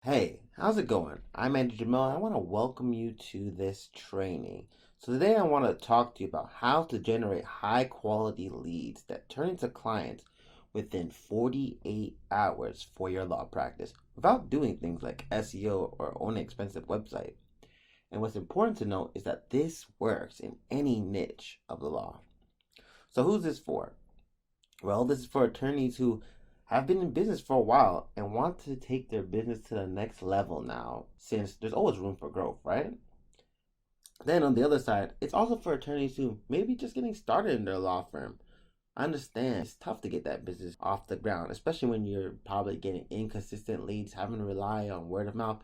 Hey, how's it going? I'm Andrew Jamel, and I want to welcome you to this training. So today I want to talk to you about how to generate high quality leads that turn into clients within 48 hours for your law practice without doing things like SEO or owning an expensive website. And what's important to note is that this works in any niche of the law. So who's this for? Well, this is for attorneys who have been in business for a while and want to take their business to the next level now, since there's always room for growth, right? Then on the other side, it's also for attorneys who may be just getting started in their law firm. I understand it's tough to get that business off the ground, especially when you're probably getting inconsistent leads, having to rely on word of mouth,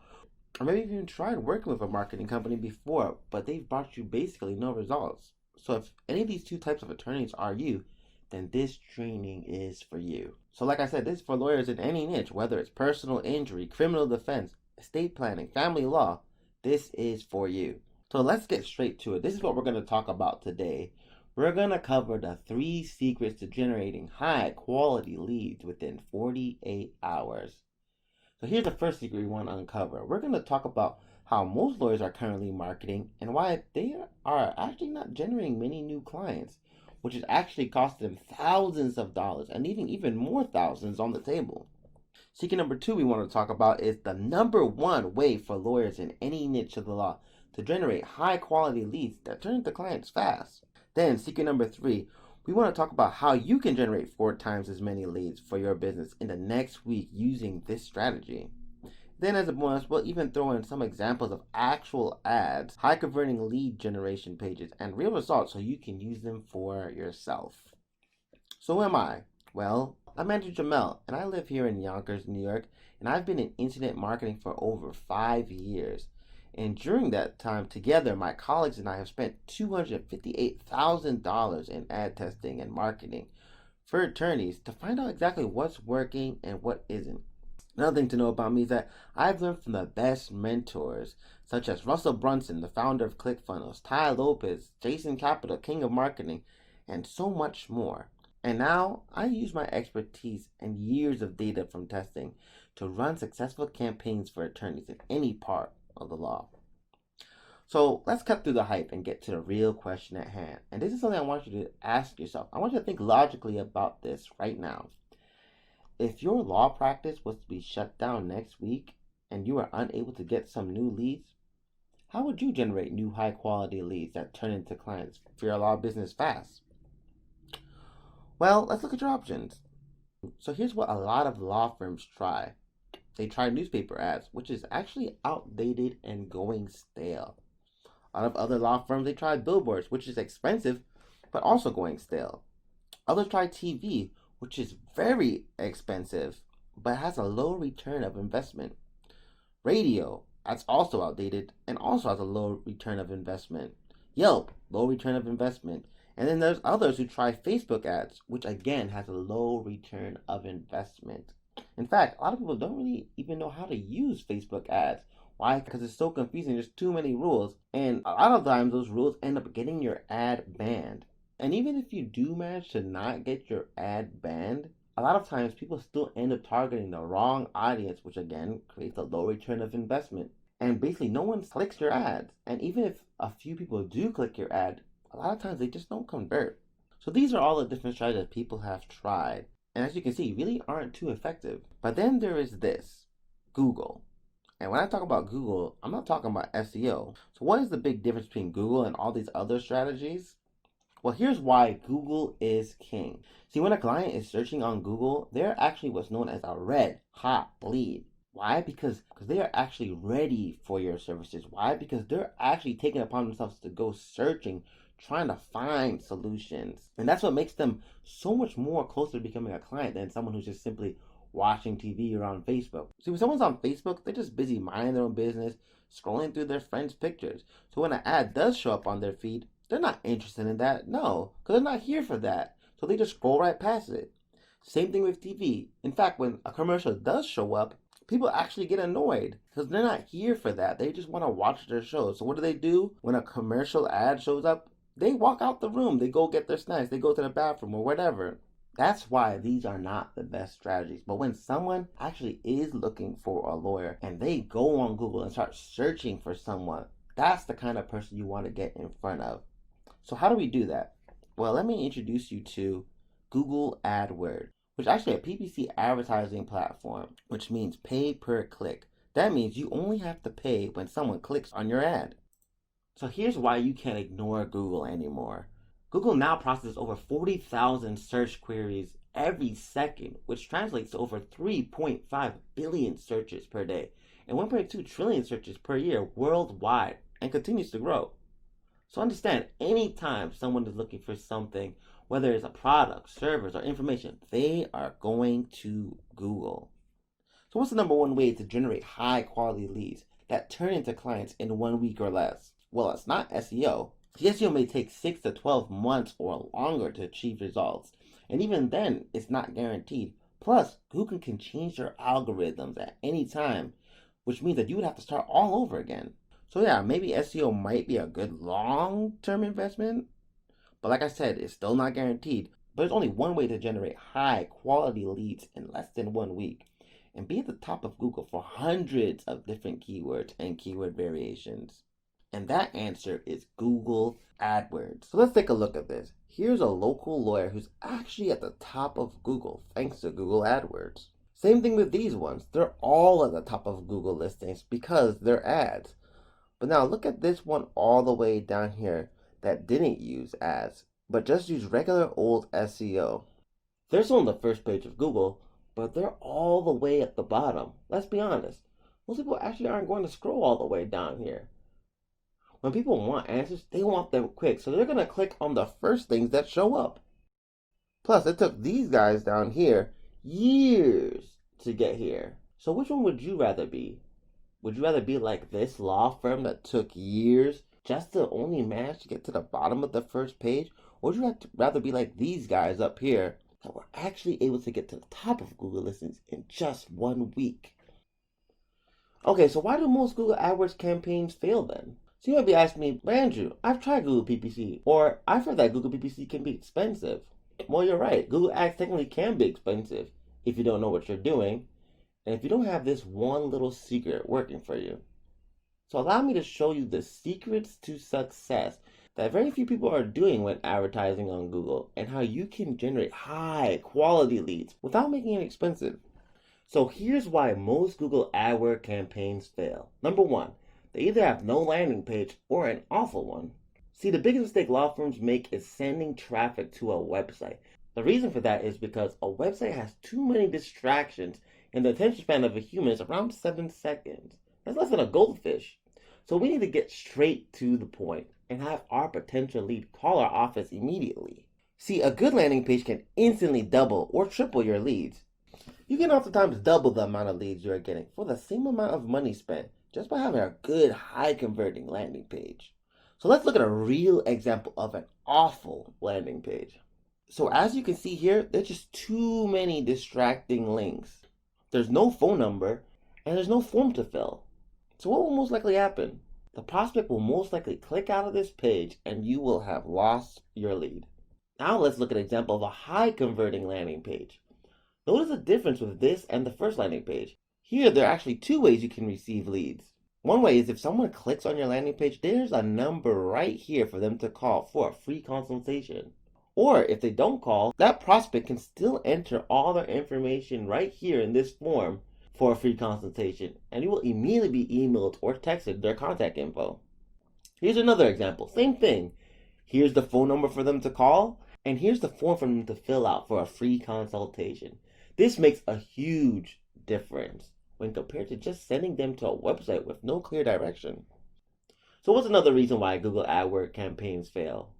or maybe you've even tried working with a marketing company before, but they've brought you basically no results. So if any of these two types of attorneys are you, then this training is for you. So like I said, this is for lawyers in any niche, whether it's personal injury, criminal defense, estate planning, family law, this is for you. So let's get straight to it. This is what we're going to talk about today. We're going to cover the 3 secrets to generating high quality leads within 48 hours. So here's the first secret we want to uncover. We're going to talk about how most lawyers are currently marketing and why they are actually not generating many new clients, which is actually costing them thousands of dollars and leaving even more thousands on the table. Secret number 2 we want to talk about is the number one way for lawyers in any niche of the law to generate high quality leads that turn into clients fast. Then secret number 3, we want to talk about how you can generate 4 times as many leads for your business in the next week using this strategy. Then, as a bonus, we'll even throw in some examples of actual ads, high converting lead generation pages, and real results so you can use them for yourself. So, who am I? Well, I'm Andrew Jamel, and I live here in Yonkers, New York, and I've been in internet marketing for over 5 years. And during that time, together, my colleagues and I have spent $258,000 in ad testing and marketing for attorneys to find out exactly what's working and what isn't. Another thing to know about me is that I've learned from the best mentors, such as Russell Brunson, the founder of ClickFunnels, Tai Lopez, Jason Capital, King of Marketing, and so much more. And now I use my expertise and years of data from testing to run successful campaigns for attorneys in any part of the law. So let's cut through the hype and get to the real question at hand. And this is something I want you to ask yourself. I want you to think logically about this right now. If your law practice was to be shut down next week and you are unable to get some new leads, how would you generate new high quality leads that turn into clients for your law business fast? Well, let's look at your options. So here's what a lot of law firms try. They try newspaper ads, which is actually outdated and going stale. A lot of other law firms, they try billboards, which is expensive, but also going stale. Others try TV, which is very expensive, but has a low return of investment. Radio, that's also outdated and also has a low return of investment. Yelp, low return of investment. And then there's others who try Facebook ads, which again has a low return of investment. In fact, a lot of people don't really even know how to use Facebook ads. Why? Because it's so confusing. There's too many rules. And a lot of times those rules end up getting your ad banned. And even if you do manage to not get your ad banned, a lot of times people still end up targeting the wrong audience, which again creates a low return of investment. And basically, no one clicks your ads. And even if a few people do click your ad, a lot of times they just don't convert. So these are all the different strategies that people have tried. And as you can see, really aren't too effective. But then there is this Google. And when I talk about Google, I'm not talking about SEO. So what is the big difference between Google and all these other strategies? Well, here's why Google is king. See, when a client is searching on Google, they're actually what's known as a red hot lead. Why? Because they are actually ready for your services. Why? Because they're actually taking it upon themselves to go searching, trying to find solutions. And that's what makes them so much more closer to becoming a client than someone who's just simply watching TV or on Facebook. See, when someone's on Facebook, they're just busy minding their own business, scrolling through their friends' pictures. So when an ad does show up on their feed, they're not interested in that. No, because they're not here for that. So they just scroll right past it. Same thing with TV. In fact, when a commercial does show up, people actually get annoyed because they're not here for that. They just want to watch their show. So what do? When a commercial ad shows up, they walk out the room. They go get their snacks. They go to the bathroom or whatever. That's why these are not the best strategies. But when someone actually is looking for a lawyer and they go on Google and start searching for someone, that's the kind of person you want to get in front of. So how do we do that? Well, let me introduce you to Google AdWords, which is actually a PPC advertising platform, which means pay per click. That means you only have to pay when someone clicks on your ad. So here's why you can't ignore Google anymore. Google now processes over 40,000 search queries every second, which translates to over 3.5 billion searches per day and 1.2 trillion searches per year worldwide, and continues to grow. So understand, anytime someone is looking for something, whether it's a product, service, or information, they are going to Google. So what's the number one way to generate high quality leads that turn into clients in 1 week or less? Well, it's not SEO. The SEO may take 6 to 12 months or longer to achieve results, and even then, it's not guaranteed. Plus, Google can change their algorithms at any time, which means that you would have to start all over again. So yeah, maybe SEO might be a good long-term investment, but like I said, it's still not guaranteed. But there's only one way to generate high-quality leads in less than 1 week and be at the top of Google for hundreds of different keywords and keyword variations. And that answer is Google AdWords. So let's take a look at this. Here's a local lawyer who's actually at the top of Google thanks to Google AdWords. Same thing with these ones. They're all at the top of Google listings because they're ads. But now look at this one all the way down here that didn't use ads, but just used regular old SEO. They're still on the first page of Google, but they're all the way at the bottom. Let's be honest. Most people actually aren't going to scroll all the way down here. When people want answers, they want them quick, so they're going to click on the first things that show up. Plus, it took these guys down here years to get here. So which one would you rather be? Would you rather be like this law firm that took years just to only manage to get to the bottom of the first page? Or would you rather be like these guys up here that were actually able to get to the top of Google listings in just 1 week? Okay, so why do most Google AdWords campaigns fail then? So you might be asking me, but Andrew, I've tried Google PPC, or I've heard that Google PPC can be expensive. Well, you're right. Google Ads technically can be expensive if you don't know what you're doing, and if you don't have this one little secret working for you. So allow me to show you the secrets to success that very few people are doing when advertising on Google, and how you can generate high quality leads without making it expensive. So here's why most Google AdWords campaigns fail. Number one, they either have no landing page or an awful one. See, the biggest mistake law firms make is sending traffic to a website. The reason for that is because a website has too many distractions, and the attention span of a human is around 7 seconds. That's less than a goldfish. So we need to get straight to the point and have our potential lead call our office immediately. See, a good landing page can instantly double or triple your leads. You can oftentimes double the amount of leads you're getting for the same amount of money spent just by having a good, high-converting landing page. So let's look at a real example of an awful landing page. So as you can see here, there's just too many distracting links. There's no phone number, and there's no form to fill. So what will most likely happen? The prospect will most likely click out of this page, and you will have lost your lead. Now let's look at an example of a high-converting landing page. Notice the difference with this and the first landing page. Here, there are actually two ways you can receive leads. One way is if someone clicks on your landing page, there's a number right here for them to call for a free consultation. Or if they don't call, that prospect can still enter all their information right here in this form for a free consultation, and you will immediately be emailed or texted their contact info. Here's another example, same thing. Here's the phone number for them to call, and here's the form for them to fill out for a free consultation. This makes a huge difference when compared to just sending them to a website with no clear direction. So what's another reason why Google AdWords campaigns fail?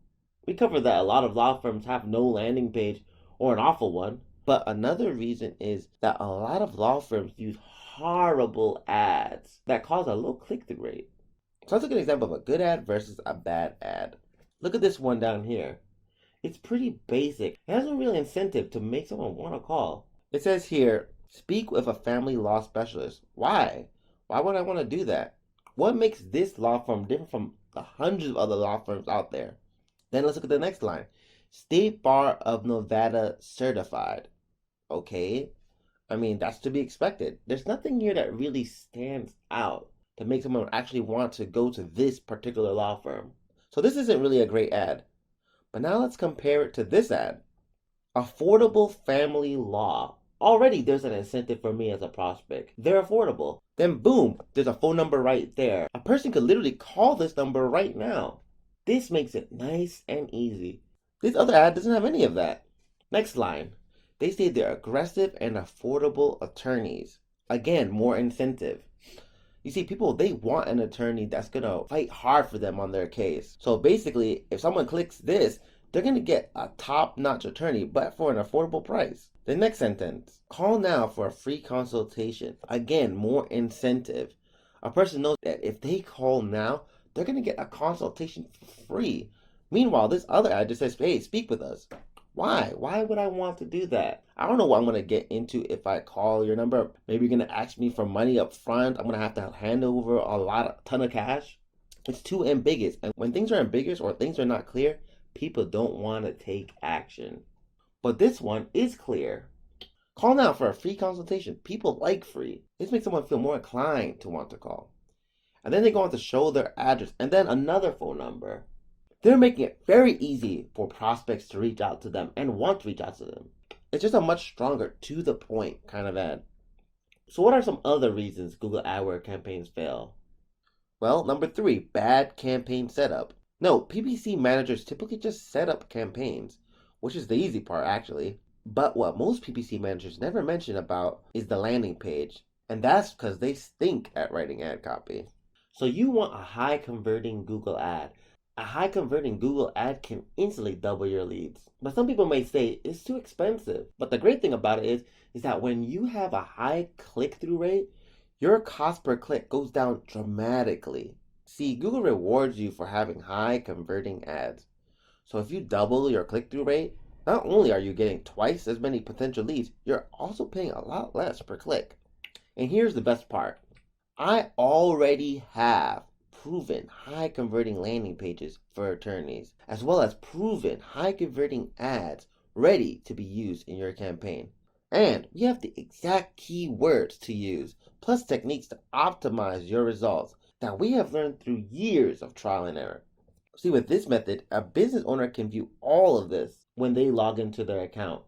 We covered that a lot of law firms have no landing page or an awful one, but another reason is that a lot of law firms use horrible ads that cause a low click-through rate. So let's look at an example of a good ad versus a bad ad. Look at this one down here. It's pretty basic. It has no real incentive to make someone want to call. It says here, speak with a family law specialist. Why? Why would I want to do that? What makes this law firm different from the hundreds of other law firms out there? Then let's look at the next line. State Bar of Nevada certified. Okay, I mean, that's to be expected. There's nothing here that really stands out to make someone actually want to go to this particular law firm. So this isn't really a great ad. But now let's compare it to this ad. Affordable family law. Already there's an incentive for me as a prospect. They're affordable. Then boom, there's a phone number right there. A person could literally call this number right now. This makes it nice and easy. This other ad doesn't have any of that. Next line. They say they're aggressive and affordable attorneys. Again, more incentive. You see, people, they want an attorney that's going to fight hard for them on their case. So basically, if someone clicks this, they're going to get a top-notch attorney, but for an affordable price. The next sentence, call now for a free consultation. Again, more incentive. A person knows that if they call now, they're going to get a consultation for free. Meanwhile, this other ad just says, hey, speak with us. Why? Why would I want to do that? I don't know what I'm going to get into if I call your number. Maybe you're going to ask me for money up front. I'm going to have hand over a ton of cash. It's too ambiguous. And when things are ambiguous or things are not clear, people don't want to take action. But this one is clear. Call now for a free consultation. People like free. This makes someone feel more inclined to want to call. And then they go on to show their address and then another phone number. They're making it very easy for prospects to reach out to them and want to reach out to them. It's just a much stronger, to the point kind of ad. So what are some other reasons Google AdWords campaigns fail? Well, number 3, bad campaign setup. No, PPC managers typically just set up campaigns, which is the easy part actually. But what most PPC managers never mention about is the landing page. And that's because they stink at writing ad copy. So you want a high converting Google ad. A high converting Google ad can instantly double your leads. But some people may say it's too expensive. But the great thing about it is that when you have a high click-through rate, your cost per click goes down dramatically. See, Google rewards you for having high converting ads. So if you double your click-through rate, not only are you getting twice as many potential leads, you're also paying a lot less per click. And here's the best part. I already have proven high converting landing pages for attorneys, as well as proven high converting ads ready to be used in your campaign. And we have the exact keywords to use, plus techniques to optimize your results that we have learned through years of trial and error. See, with this method, a business owner can view all of this when they log into their account.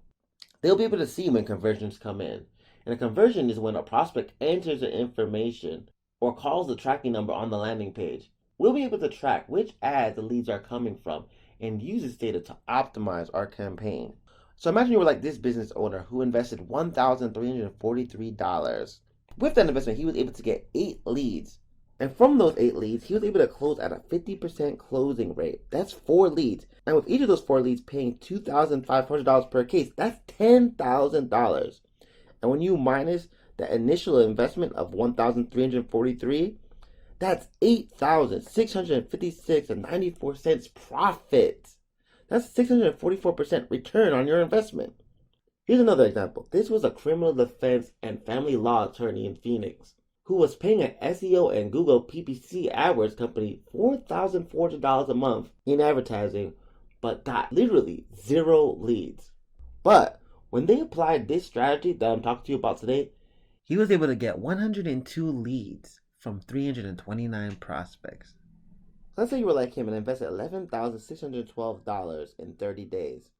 They'll be able to see when conversions come in. And a conversion is when a prospect enters the information or calls the tracking number on the landing page. We'll be able to track which ads the leads are coming from and use this data to optimize our campaign. So imagine you were like this business owner who invested $1,343. With that investment, he was able to get 8 leads. And from those 8 leads, he was able to close at a 50% closing rate. That's 4 leads. And with each of those 4 leads paying $2,500 per case, that's $10,000. And when you minus the initial investment of $1,343, that's $8,656.94 profit. That's 644% return on your investment. Here's another example. This was a criminal defense and family law attorney in Phoenix who was paying an SEO and Google PPC AdWords company $4,400 a month in advertising, but got literally 0 leads. But when they applied this strategy that I'm talking to you about today, he was able to get 102 leads from 329 prospects. Let's say you were like him and invested $11,612 in 30 days.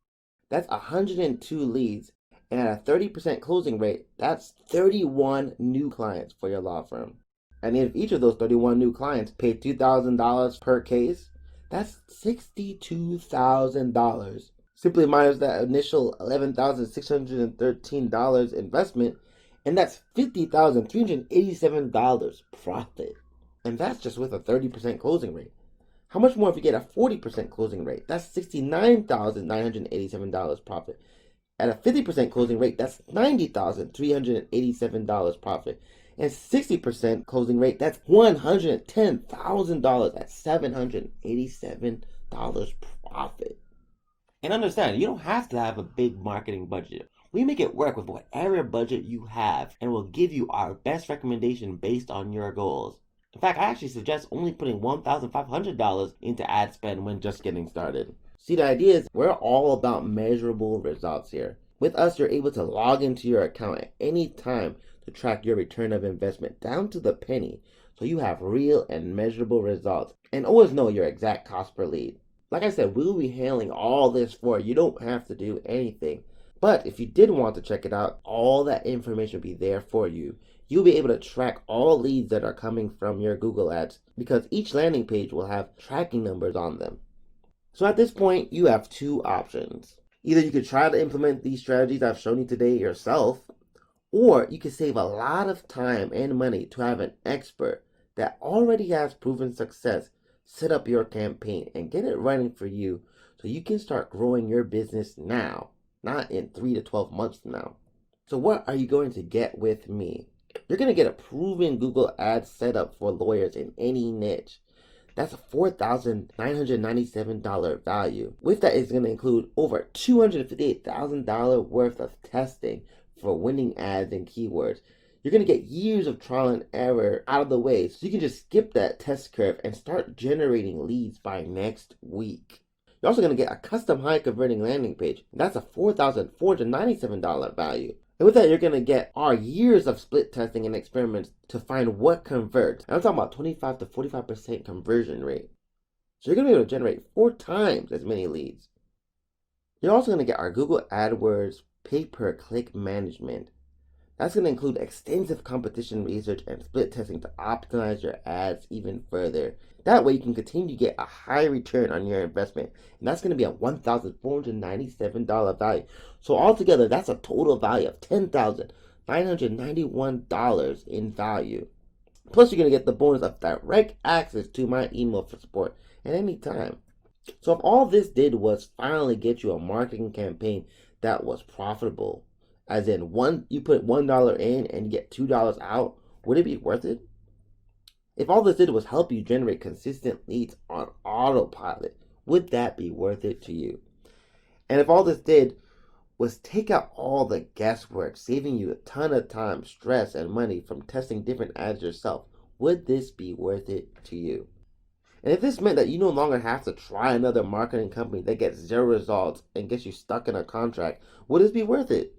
That's 102 leads, and at a 30% closing rate, that's 31 new clients for your law firm. And if each of those 31 new clients paid $2,000 per case, that's $62,000. Simply minus that initial $11,613 investment, and that's $50,387 profit. And that's just with a 30% closing rate. How much more if you get a 40% closing rate? That's $69,987 profit. At a 50% closing rate, that's $90,387 profit. And 60% closing rate, that's $110,000. That's $787 profit. And understand, you don't have to have a big marketing budget. We make it work with whatever budget you have and will give you our best recommendation based on your goals. In fact, I actually suggest only putting $1,500 into ad spend when just getting started. See, the idea is we're all about measurable results here. With us, you're able to log into your account at any time to track your return of investment down to the penny, so you have real and measurable results and always know your exact cost per lead. Like I said, we'll be handling all this for you. You don't have to do anything. But if you did want to check it out, all that information will be there for you. You'll be able to track all leads that are coming from your Google Ads because each landing page will have tracking numbers on them. So at this point, you have two options. Either you could try to implement these strategies I've shown you today yourself, or you could save a lot of time and money to have an expert that already has proven success set up your campaign and get it running for you so you can start growing your business now, not in 3 to 12 months from now. So what are you going to get with me? You're going to get a proven Google Ads setup for lawyers in any niche. That's a $4,997 value. With that, it's going to include over $258,000 worth of testing for winning ads and keywords. You're going to get years of trial and error out of the way, so you can just skip that test curve and start generating leads by next week. You're also going to get a custom high converting landing page. That's a $4,497 value. And with that, you're going to get our years of split testing and experiments to find what converts. And I'm talking about 25 to 45% conversion rate. So you're going to be able to generate 4 times as many leads. You're also going to get our Google AdWords pay-per-click management. That's going to include extensive competition research and split testing to optimize your ads even further. That way you can continue to get a high return on your investment. And that's going to be a $1,497 value. So altogether, that's a total value of $10,991 in value. Plus, you're going to get the bonus of direct access to my email for support at any time. So if all this did was finally get you a marketing campaign that was profitable, as in you put $1 in and you get $2 out, would it be worth it? If all this did was help you generate consistent leads on autopilot, would that be worth it to you? And if all this did was take out all the guesswork, saving you a ton of time, stress, and money from testing different ads yourself, would this be worth it to you? And if this meant that you no longer have to try another marketing company that gets 0 results and gets you stuck in a contract, would this be worth it?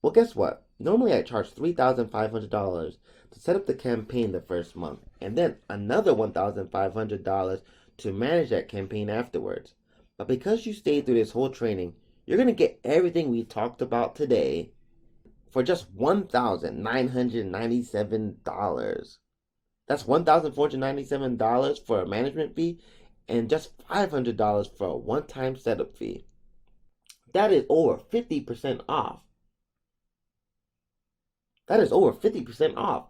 Well, guess what? Normally I charge $3,500 to set up the campaign the first month, and then another $1,500 to manage that campaign afterwards. But because you stayed through this whole training, you're going to get everything we talked about today for just $1,997. That's $1,497 for a management fee and just $500 for a one-time setup fee. That is over 50% off. That is over 50% off.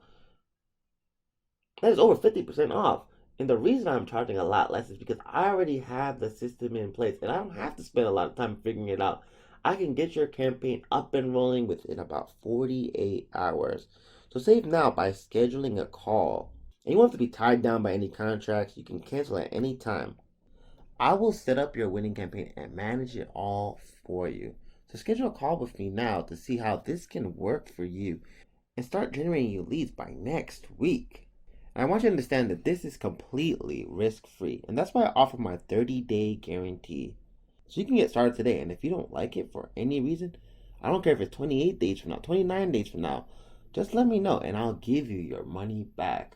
That is over 50% off. And the reason I'm charging a lot less is because I already have the system in place and I don't have to spend a lot of time figuring it out. I can get your campaign up and rolling within about 48 hours. So save now by scheduling a call. And you won't have to be tied down by any contracts. You can cancel at any time. I will set up your winning campaign and manage it all for you. So schedule a call with me now to see how this can work for you and start generating you leads by next week. And I want you to understand that this is completely risk-free, and that's why I offer my 30-day guarantee. So you can get started today, and if you don't like it for any reason, I don't care if it's 28 days from now, 29 days from now, just let me know and I'll give you your money back.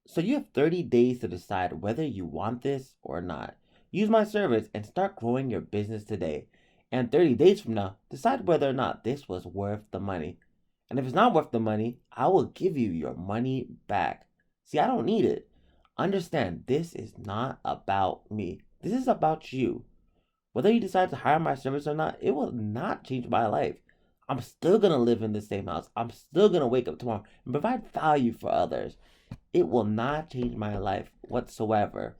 So you have 30 days to decide whether you want this or not. Use my service and start growing your business today. And 30 days from now, decide whether or not this was worth the money. And if it's not worth the money, I will give you your money back. See, I don't need it. Understand, this is not about me. This is about you. Whether you decide to hire my service or not, it will not change my life. I'm still going to live in the same house. I'm still going to wake up tomorrow and provide value for others. It will not change my life whatsoever.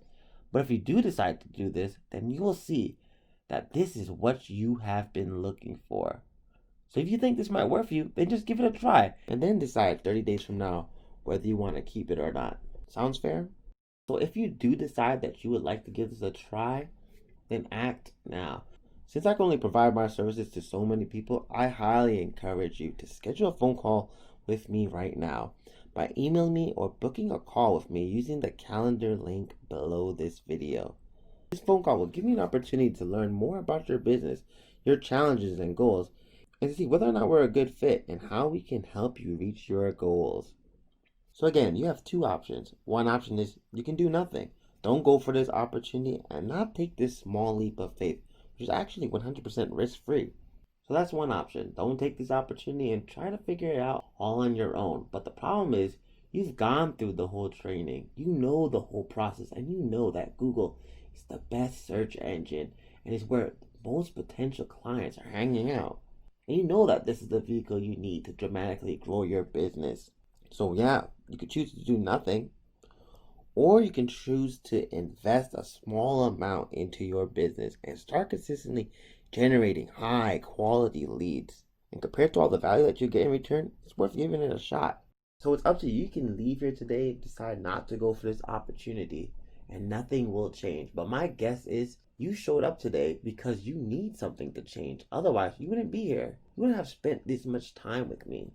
But if you do decide to do this, then you will see that this is what you have been looking for. So if you think this might work for you, then just give it a try and then decide 30 days from now whether you want to keep it or not. Sounds fair? So if you do decide that you would like to give this a try, then act now. Since I can only provide my services to so many people, I highly encourage you to schedule a phone call with me right now by emailing me or booking a call with me using the calendar link below this video. This phone call will give you an opportunity to learn more about your business, your challenges and goals, and to see whether or not we're a good fit and how we can help you reach your goals. So again, you have two options. One option is you can do nothing. Don't go for this opportunity and not take this small leap of faith, which is actually 100% risk-free. So that's one option. Don't take this opportunity and try to figure it out all on your own. But the problem is, you've gone through the whole training. You know the whole process, and you know that Google is the best search engine and is where most potential clients are hanging out. And you know that this is the vehicle you need to dramatically grow your business. So yeah, you could choose to do nothing, or you can choose to invest a small amount into your business and start consistently generating high quality leads. And compared to all the value that you get in return, it's worth giving it a shot. So it's up to you. You can leave here today and decide not to go for this opportunity, and nothing will change. But my guess is you showed up today because you need something to change. Otherwise, you wouldn't be here. You wouldn't have spent this much time with me.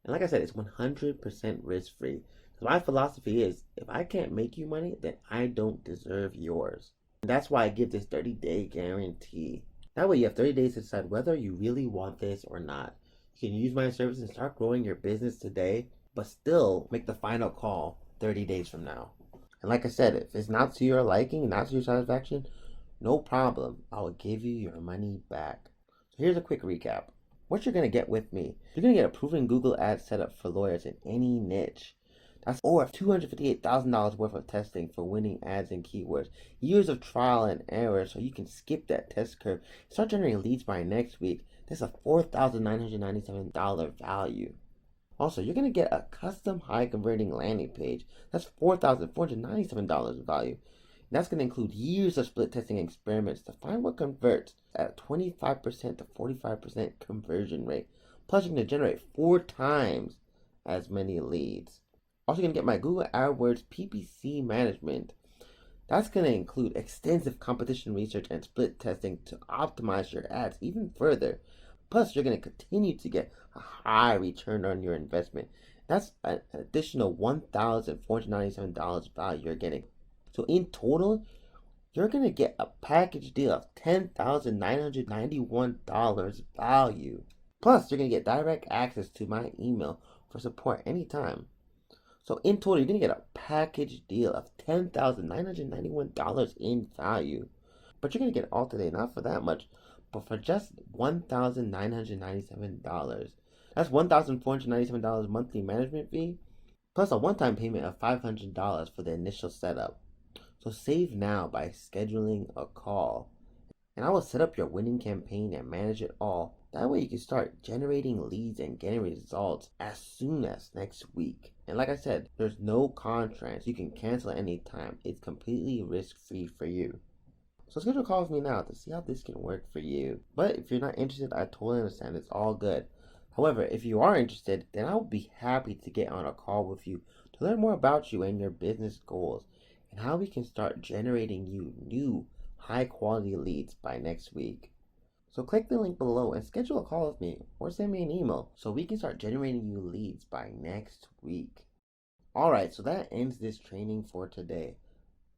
And like I said, it's 100% risk free. So my philosophy is if I can't make you money, then I don't deserve yours. And that's why I give this 30-day guarantee. That way you have 30 days to decide whether you really want this or not. You can use my service and start growing your business today, but still make the final call 30 days from now. And like I said, if it's not to your liking, not to your satisfaction, no problem. I will give you your money back. So here's a quick recap. What you're going to get with me, you're going to get a proven Google Ads setup for lawyers in any niche. That's over $258,000 worth of testing for winning ads and keywords. Years of trial and error so you can skip that test curve. Start generating leads by next week. That's a $4,997 value. Also, you're going to get a custom high converting landing page. That's $4,497 value. That's going to include years of split testing experiments to find what converts at a 25% to 45% conversion rate. Plus, you're going to generate 4 times as many leads. Also, you're going to get my Google AdWords PPC management. That's going to include extensive competition research and split testing to optimize your ads even further. Plus, you're going to continue to get a high return on your investment. That's an additional $1,497 value you're getting. So in total, you're going to get a package deal of $10,991 value. Plus, you're going to get direct access to my email for support anytime. So in total, you're going to get a package deal of $10,991 in value. But you're going to get it all today, not for that much, but for just $1,997. That's $1,497 monthly management fee, plus a one-time payment of $500 for the initial setup. So save now by scheduling a call, and I will set up your winning campaign and manage it all. That way you can start generating leads and getting results as soon as next week. And like I said, there's no contracts. You can cancel at any time. It's completely risk-free for you. So schedule a call with me now to see how this can work for you. But if you're not interested, I totally understand. It's all good. However, if you are interested, then I will be happy to get on a call with you to learn more about you and your business goals, and how we can start generating you new high quality leads by next week. So click the link below and schedule a call with me or send me an email so we can start generating you leads by next week. Alright, so that ends this training for today.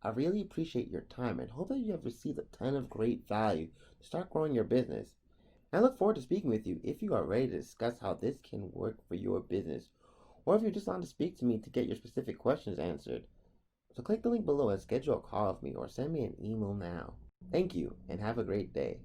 I really appreciate your time and hope that you have received a ton of great value to start growing your business. And I look forward to speaking with you if you are ready to discuss how this can work for your business, or if you just want to speak to me to get your specific questions answered. So click the link below and schedule a call with me or send me an email now. Thank you and have a great day.